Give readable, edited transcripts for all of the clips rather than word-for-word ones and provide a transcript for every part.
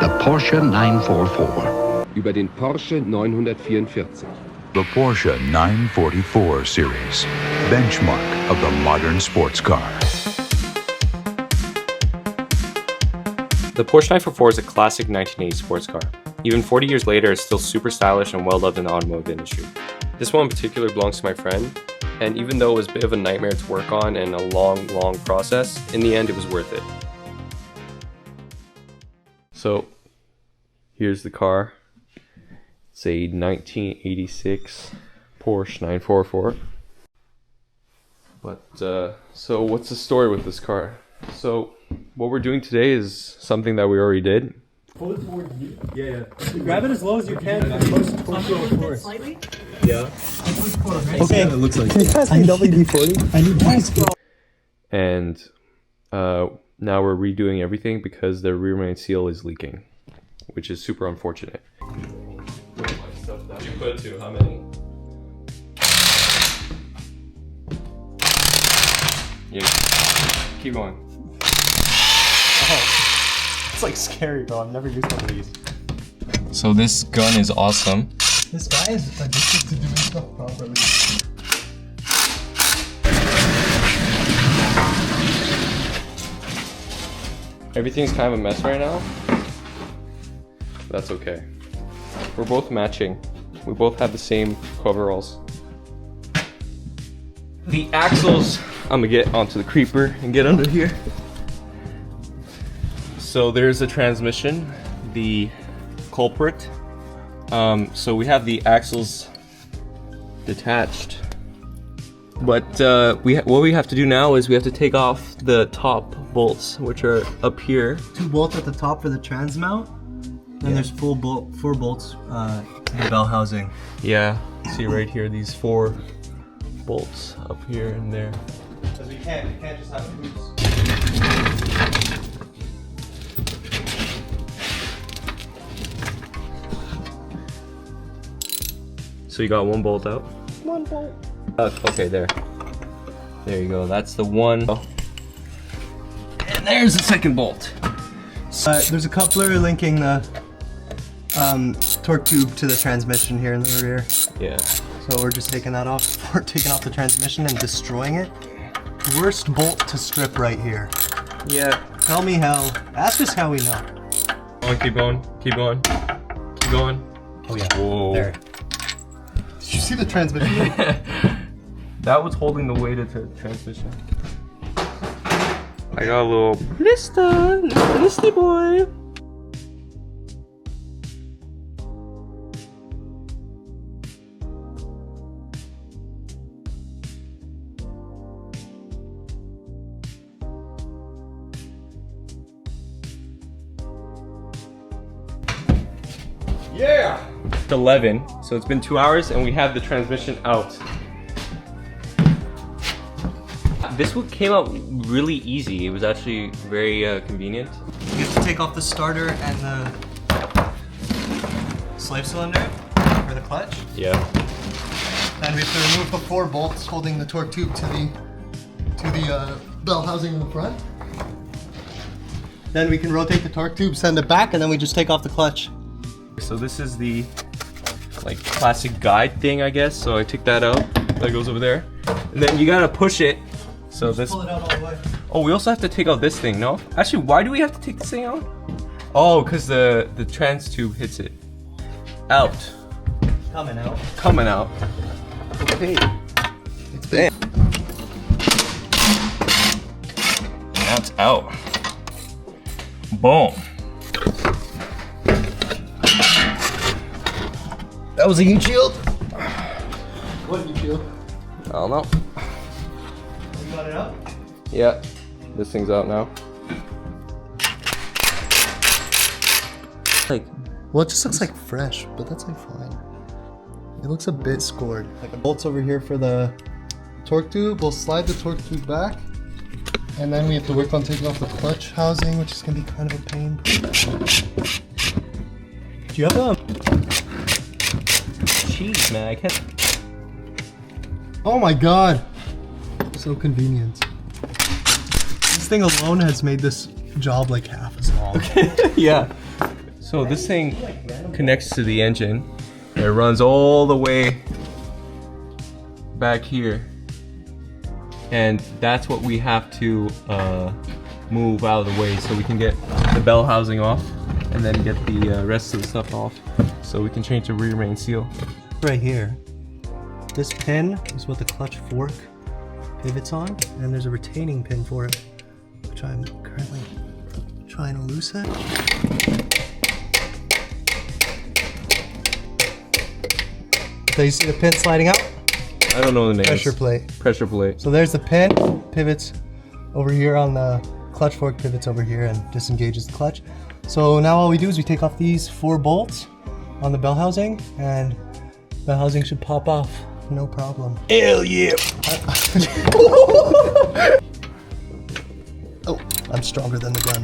the Porsche 944. Über den Porsche 944. The Porsche 944 series, benchmark of the modern sports car. The Porsche 944 is a classic 1980s sports car. Even 40 years later, it's still super stylish and well loved in the automotive industry. This one in particular belongs to my friend, and even though it was a bit of a nightmare to work on and a long process, in the end it was worth it. So, here's the car. It's a 1986 Porsche 944. But, so what's the story with this car? So, what we're doing today is something that we already did. Pull it towards you. Yeah. Grab it as low as you can. Slightly? Yeah. Okay. It looks like. Can you pass me WD-40? I need one. And now we're redoing everything because the rear main seal is leaking, which is super unfortunate. You put it to how many? Yeah. Keep going. Oh, it's like scary, bro. I've never used one of these. So this gun is awesome. This guy is addicted to doing stuff properly. Everything's kind of a mess right now. That's okay. We're both matching. We both have the same coveralls. The axles, I'm gonna get onto the creeper and get under here. So there's a transmission, the culprit. So we have the axles detached. But what we have to do now is we have to take off the top bolts, which are up here. 2 bolts at the top for the trans mount. Then there's 4 bolts to the bell housing. Yeah, see right here, these 4 bolts up here and there. Because we can't just have hoops. So you got 1 bolt out? 1 bolt. Okay, there you go, that's the one. And there's the second bolt. There's a coupler linking the torque tube to the transmission here in the rear. Yeah. So we're just taking that off. We're taking off the transmission and destroying it. Worst bolt to strip right here. Yeah. Tell me how. That's just how we know. Keep going, keep going, keep going. Oh yeah. Whoa. There. Did you see the transmission? That was holding the weight of the transmission. I got a little blister boy. Yeah! It's 11, so it's been 2 hours and we have the transmission out. This one came out really easy. It was actually very convenient. You have to take off the starter and the slave cylinder for the clutch. Yeah. And we have to remove the 4 bolts holding the torque tube to the bell housing in the front. Then we can rotate the torque tube, send it back, and then we just take off the clutch. So this is the like classic guide thing, I guess. So I took that out. That goes over there. And then you gotta push it. So this. Pull it out all the way. Oh, we also have to take out this thing, no? Actually, why do we have to take this thing out? Oh, because the trans tube hits it. Out. Coming out. Coming out. Okay. It's big. Now it's out. Boom. That was a heat shield. What heat shield? I don't know. You got it out? Yeah. This thing's out now. Like, well, it just looks like fresh, but that's like fine. It looks a bit scored. Like the bolts over here for the torque tube. We'll slide the torque tube back, and then we have to work on taking off the clutch housing, which is gonna be kind of a pain. Do you have a? Jeez, man, I can't. Oh my god! So convenient. This thing alone has made this job like half as long. Yeah. So this thing connects to the engine. It runs all the way back here. And that's what we have to move out of the way so we can get the bell housing off and then get the rest of the stuff off so we can change the rear main seal. Right here, this pin is what the clutch fork pivots on, and there's a retaining pin for it, which I'm currently trying to loosen. So you see the pin sliding out? I don't know the name. Pressure plate. Pressure plate. So there's the pin, pivots over here on the clutch fork, pivots over here and disengages the clutch. So now all we do is we take off these 4 bolts on the bell housing, and the housing should pop off, no problem. Hell yeah! Oh, I'm stronger than the gun.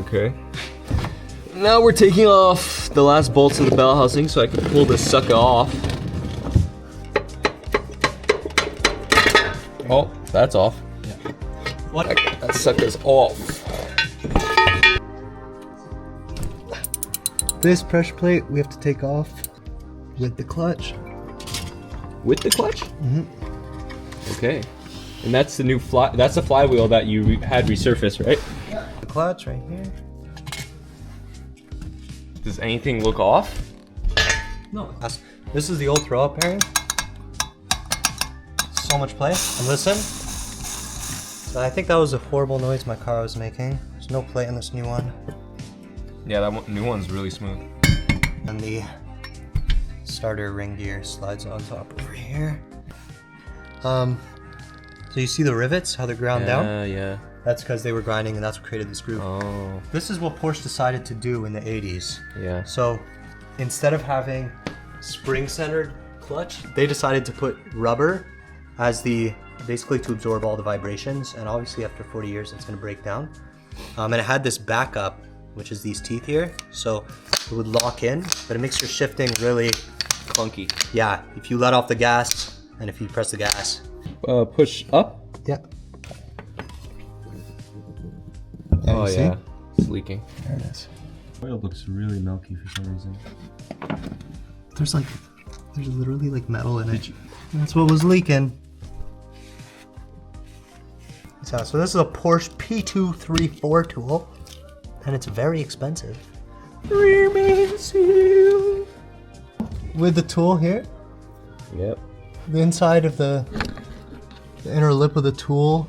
Okay. Now we're taking off the last bolts of the bell housing so I can pull this sucker off. Oh, that's off. Yeah. What? That sucker's off. This pressure plate we have to take off with the clutch. With the clutch? Mm-hmm. Okay. And that's the new that's the flywheel that you had resurfaced, right? The clutch right here. Does anything look off? No. This is the old throw-up bearing. So much play. And listen. So I think that was a horrible noise my car was making. There's no plate in this new one. Yeah, that new one's really smooth. And the starter ring gear slides on top over here. So you see the rivets, how they're ground down? Yeah. That's because they were grinding and that's what created this groove. Oh. This is what Porsche decided to do in the 80s. Yeah. So instead of having spring-centered clutch, they decided to put rubber as basically to absorb all the vibrations, and obviously after 40 years it's going to break down. And it had this backup, which is these teeth here, so it would lock in, but it makes your shifting really Clunky. Yeah, if you let off the gas and if you press the gas. Push up? Yeah. Oh yeah, it's leaking. There it is. Oil looks really milky for some reason. There's literally like metal in it. That's what was leaking. So this is a Porsche P234 tool, and it's very expensive. Rear main seal. With the tool here. Yep. The inside of the inner lip of the tool.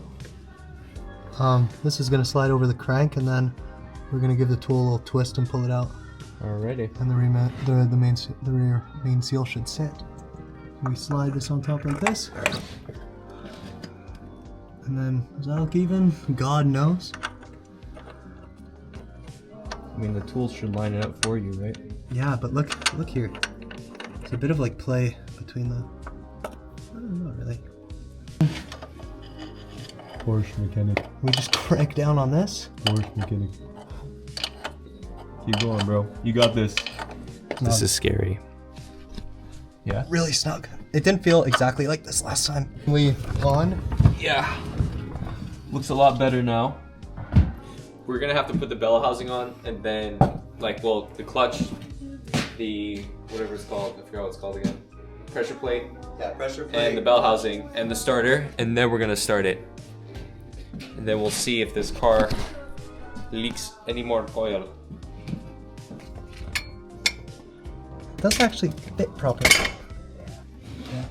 This is gonna slide over the crank, and then we're gonna give the tool a little twist and pull it out. Alrighty. And the rear main seal should sit. We slide this on top like this. And then, does that look even? God knows. I mean, the tools should line it up for you, right? Yeah, but look here. It's a bit of like play between the, I don't know really. Porsche mechanic. We just crank down on this. Porsche mechanic. Keep going, bro. You got this. This is scary. Yeah. Really snug. It didn't feel exactly like this last time. We on? Yeah. Looks a lot better now. We're gonna have to put the bell housing on, and then, the clutch, the whatever it's called, I forgot what it's called again. Pressure plate. Yeah, pressure plate. And the bell housing and the starter, and then we're gonna start it. And then we'll see if this car leaks any more oil. That's actually fit properly. Yeah.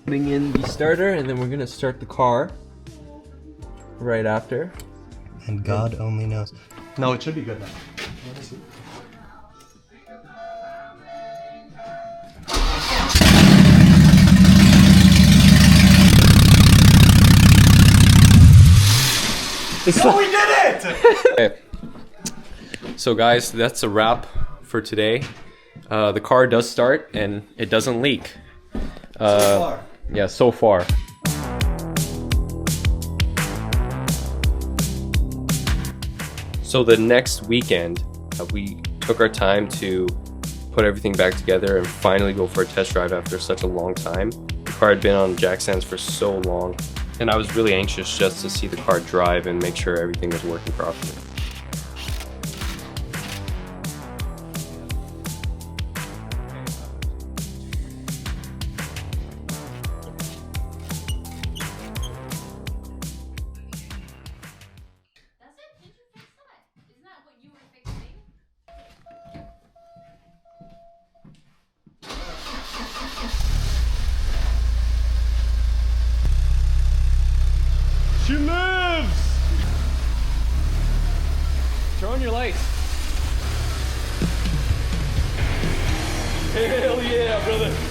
Putting in the starter, and then we're gonna start the car right after. And God only knows. No, it should be good now. Let me see. Oh, we did it! Okay. So guys, that's a wrap for today. The car does start and it doesn't leak. So far. Yeah, so far. So the next weekend, we took our time to put everything back together and finally go for a test drive after such a long time. The car had been on jack stands for so long, and I was really anxious just to see the car drive and make sure everything was working properly. She lives! Turn on your lights. Hell yeah, brother!